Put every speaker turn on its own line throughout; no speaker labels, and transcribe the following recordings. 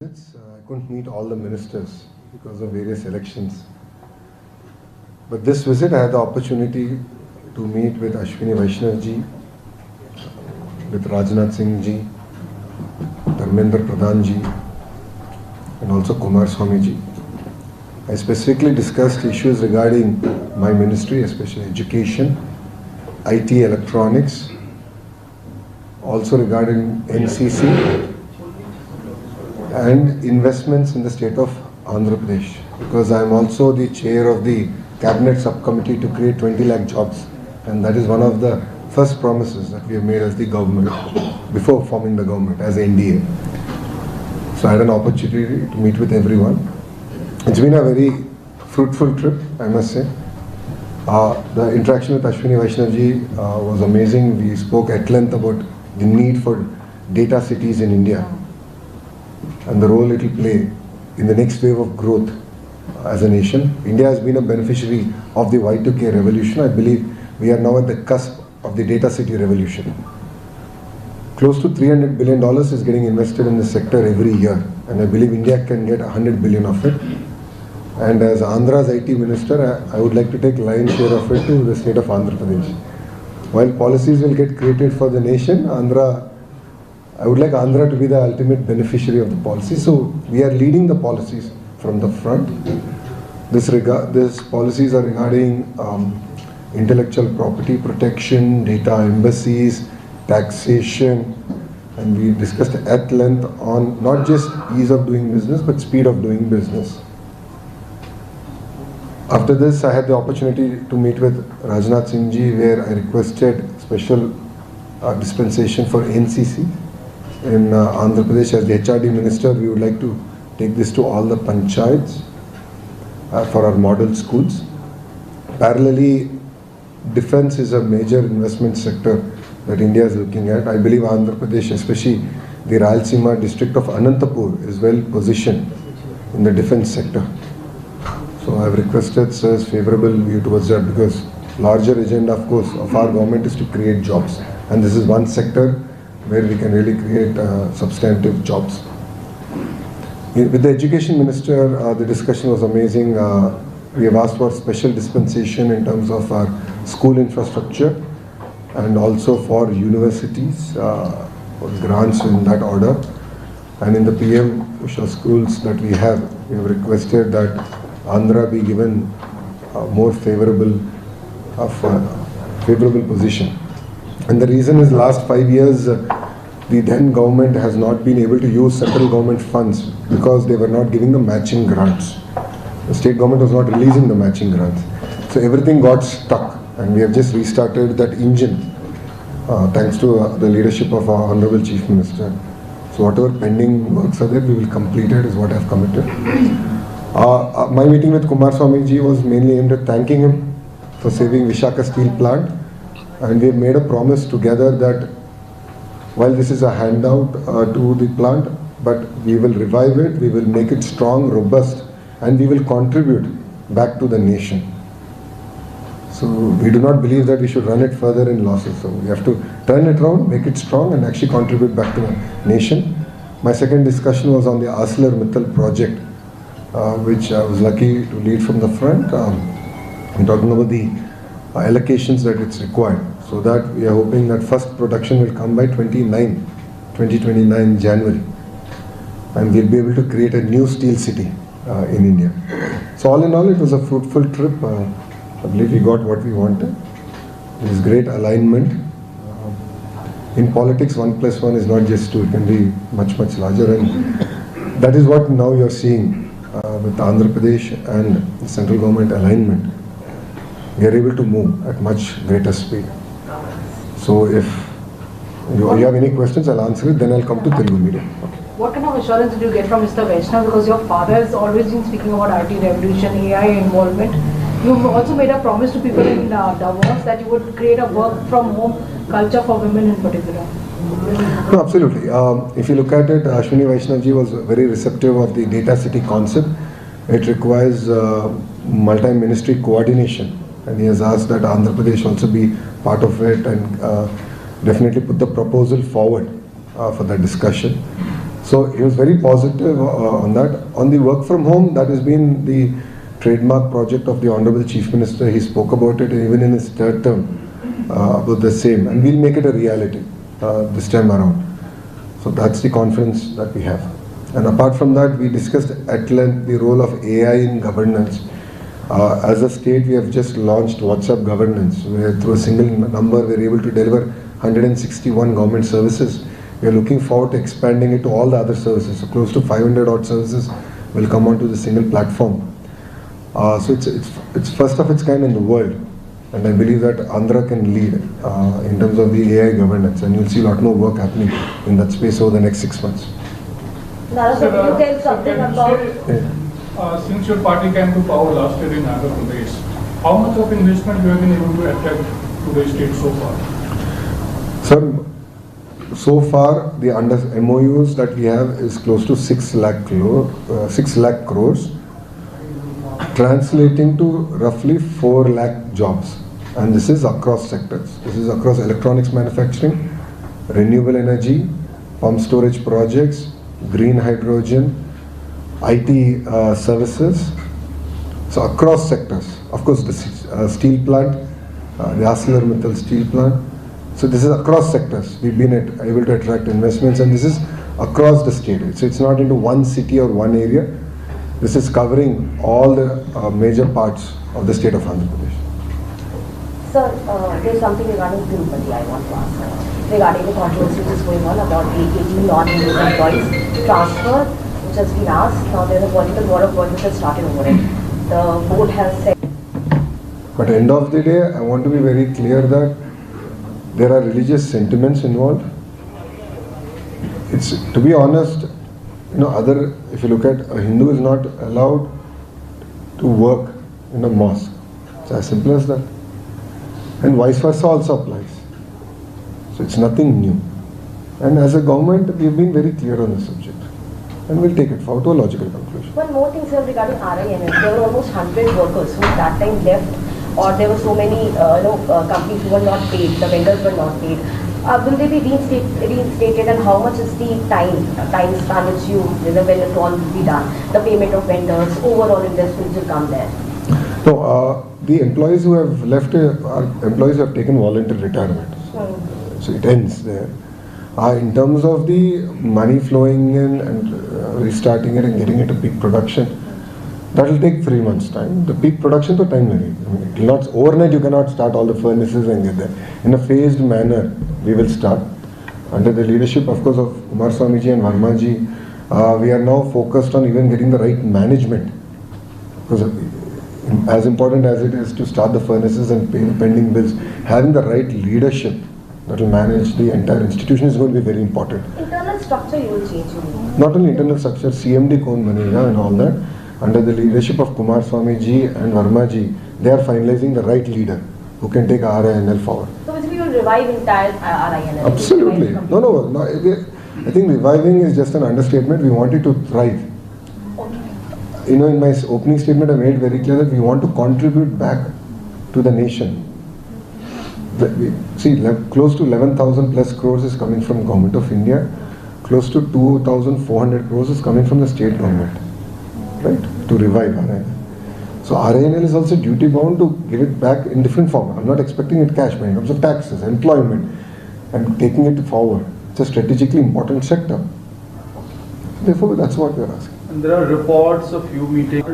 I couldn't meet all the ministers because of various elections. But this visit I had the opportunity to meet with Ashwini Vaishnav ji, with Rajnath Singh ji, Dharmendra Pradhan ji, and also Kumar Swamy ji. I specifically discussed issues regarding my ministry, especially education, IT, electronics, also regarding NCC and investments in the state of Andhra Pradesh, because I am also the chair of the cabinet subcommittee to create 20 lakh jobs, and that is one of the first promises that we have made as the government before forming the government as NDA. So I had an opportunity to meet with everyone. It's been a very fruitful trip, I must say. The interaction with Ashwini Vaishnav ji was amazing. We spoke at length about the need for data cities in India and the role it will play in the next wave of growth as a nation. India has been a beneficiary of the Y2K revolution. I believe we are now at the cusp of the data city revolution. Close to $300 billion is getting invested in this sector every year, and I believe India can get 100 billion of it. And as Andhra's IT minister, I would like to take lion's share of it to the state of Andhra Pradesh. While policies will get created for the nation, I would like Andhra to be the ultimate beneficiary of the policy. So we are leading the policies from the front. These policies are regarding intellectual property protection, data embassies, taxation, and we discussed at length on not just ease of doing business but speed of doing business. After this, I had the opportunity to meet with Rajnath Singh ji, where I requested special dispensation for NCC in Andhra Pradesh. As the HRD minister, we would like to take this to all the panchayats for our model schools. Parallelly, defense is a major investment sector that India is looking at. I believe Andhra Pradesh, especially the Rayalaseema district of Anantapur, is well positioned in the defense sector. So I have requested Sir's favourable view towards that, because larger agenda, of course, of our government is to create jobs, and this is one sector where we can really create substantive jobs. With the education minister, the discussion was amazing. We have asked for special dispensation in terms of our school infrastructure and also for universities, for grants in that order. And in the PM Usha schools that we have requested that Andhra be given more favorable position. And the reason is last 5 years, the then government has not been able to use central government funds because they were not giving the matching grants. The state government was not releasing the matching grants. So everything got stuck, and we have just restarted that engine thanks to the leadership of our Honorable Chief Minister. So whatever pending works are there, we will complete it, is what I have committed. My meeting with Kumar Swamy ji was mainly aimed at thanking him for saving Vishaka Steel Plant, and we have made a promise together that while this is a handout to the plant, but we will revive it, we will make it strong, robust, and we will contribute back to the nation. So we do not believe that we should run it further in losses. So we have to turn it around, make it strong, and actually contribute back to the nation. My second discussion was on the ArcelorMittal project, which I was lucky to lead from the front. I'm talking about the allocations that it's required, so that we are hoping that first production will come by 2029 January, and we'll be able to create a new steel city in India. So all in all, it was a fruitful trip. I believe we got what we wanted. There is great alignment. In politics, 1 + 1 is not just 2, it can be much, much larger, and that is what now you're seeing with Andhra Pradesh and the central government alignment. We are able to move at much greater speed. So if you have any questions, I'll answer it, then I'll come to Telugu medium. Okay.
What kind of assurance did you get from Mr. Vaishnav? Because your father has always been speaking about IT revolution, AI involvement. You've also made a promise to people in Davos that you would create a work from home culture for women in particular.
No, absolutely. If you look at it, Ashwini Vaishnav ji was very receptive of the data city concept. It requires multi-ministry coordination, and he has asked that Andhra Pradesh also be part of it, and definitely put the proposal forward for that discussion. So he was very positive on that. On the work from home, that has been the trademark project of the Honorable Chief Minister. He spoke about it even in his third term about the same, and we'll make it a reality this time around. So that's the confidence that we have. And apart from that, we discussed at length the role of AI in governance. As a state, we have just launched WhatsApp governance, where through a single number, we're able to deliver 161 government services. We are looking forward to expanding it to all the other services. So close to 500 odd services will come onto the single platform. So it's first of its kind in the world. And I believe that Andhra can lead in terms of the AI governance. And you'll see a lot more work happening in that space over the next 6 months.
Nara, so can you tell something about...
since your party came to power last year in Andhra Pradesh, how much of investment you have been able to attract to the state so far?
Sir, so far the under MOUs that we have is close to 6 lakh crores, translating to roughly 4 lakh jobs. And this is across sectors. This is across electronics manufacturing, renewable energy, pump storage projects, green hydrogen, IT services. So across sectors. Of course, the steel plant, the ArcelorMittal steel plant. So this is across sectors. We've been able to attract investments, and this is across the state. So it's not into one city or one area. This is covering all the major parts of the state of Andhra Pradesh.
Sir, there's something regarding Tirupati I want to ask. Regarding the controversy which is going on about the 18 non-Hindu employees transfer, which has been asked. Now there's a political war of words which has started over it. The board has said...
But end of the day, I want to be very clear that there are religious sentiments involved. It's, to be honest, if you look at a Hindu is not allowed to work in a mosque. It's as simple as that. And vice versa also applies. So it's nothing new. And as a government, we've been very clear on this subject. And we'll take it forward to a logical conclusion.
One more thing, sir, regarding RINL. There were almost 100 workers who that time left, or there were so many companies who were not paid, the vendors were not paid. Will they be reinstated, and how much is the time span which when it all will be done? The payment of vendors, overall investments will come there.
No, the employees who have left are employees who have taken voluntary retirement. So it ends there. In terms of the money flowing in and restarting it and getting it to peak production, that will take 3 months' time. The peak production to time overnight you cannot start all the furnaces and get there. In a phased manner, we will start. Under the leadership, of course, of Kumar Swamiji and Varmaji, we are now focused on even getting the right management. Because as important as it is to start the furnaces and pay the pending bills, having the right leadership that will manage the entire institution is going to be very important.
Internal structure you will change.
Not only internal structure, CMD Kaun Banega and all that. Under the leadership of Kumar Swamiji and Varmaji, they are finalizing the right leader who can take RINL forward.
So basically you will revive entire RINL?
Absolutely. No. I think reviving is just an understatement. We want it to thrive.
Okay.
In my opening statement, I made very clear that we want to contribute back to the nation. See, close to 11,000 plus crores is coming from Government of India. Close to 2,400 crores is coming from the state government. Right? To revive RINL. So RINL is also duty bound to give it back in different form. I'm not expecting it cash, but in terms of taxes, employment, and taking it forward. It's a strategically important sector. Therefore, that's what we're asking.
And there are reports of few meetings.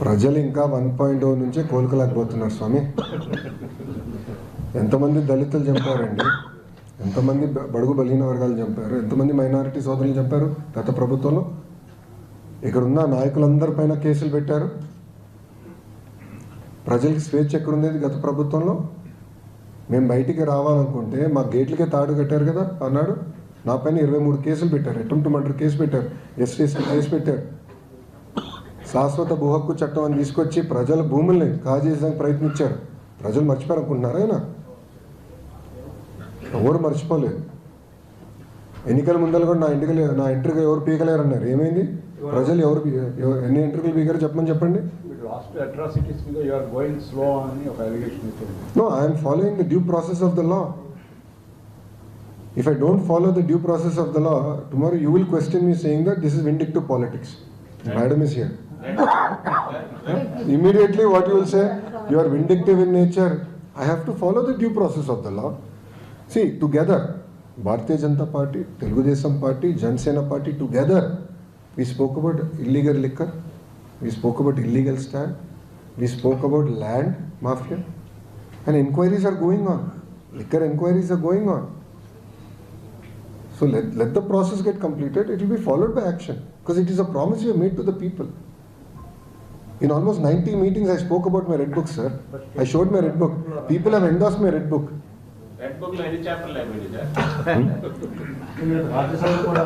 ప్రజలు ఇంకా 1.0 నుంచే కోలుకోలేకపోతున్నారు స్వామి. ఎంతమంది దళితులు చంపారండి, ఎంతమంది బడుగు బలహీన వర్గాలు చంపారు, ఎంతమంది మైనారిటీ సోదరులు చంపారు గత ప్రభుత్వంలో. ఇక్కడున్న నాయకులందరిపైన కేసులు పెట్టారు. ప్రజలకి స్వేచ్ఛ ఎక్కడుండేది గత ప్రభుత్వంలో. మేము బయటికి రావాలనుకుంటే మా గేట్లకే తాడు కట్టారు కదా అన్నాడు. నా పైన 23 కేసులు పెట్టారు. అటెంప్ట్ మర్డర్ కేసు పెట్టారు, ఎస్టీ కేసు పెట్టారు. శాశ్వత భూ హక్కు చట్టం అని తీసుకొచ్చి ప్రజల భూముల్ని కాజేయడానికి ప్రయత్నించారు. ప్రజలు మర్చిపోయారనుకుంటున్నారా ఆయన? ఎవరు మర్చిపోలేదు. ఎన్నికల ముందర కూడా నా ఇంటికి ఎవరు పీకలేరన్నారు. ఏమైంది? ప్రజలు ఎన్ని ఎంట్రీలు బిగారు చెప్పండి.
లాస్ట్ అట్రాసిటీస్ మీద యు ఆర్ గోయింగ్ స్లో అని ఒక అలిగేషన్ ఇచ్చింది.
No, I am following the due process of the law. If I don't follow the due process of the law, tomorrow you will question me saying that this is vindictive politics. Madam is here. Immediately what you will say, you are vindictive in nature. I have to follow the due process of the law. See, together, Bharatiya Janata Party, Telugu Desam Party, Jan Sena Party, together, we spoke about illegal liquor, we spoke about illegal stand, we spoke about land mafia, and inquiries are going on. Liquor inquiries are going on. So let the process get completed, it will be followed by action, because it is a promise we have made to the people. In almost 90 meetings I spoke about my red book, sir. I showed my red book. People have endorsed my red book.
Red book లో ఎన్ని చాప్టర్లు అయిపోయింది sir?
Rajya Sabha కూడా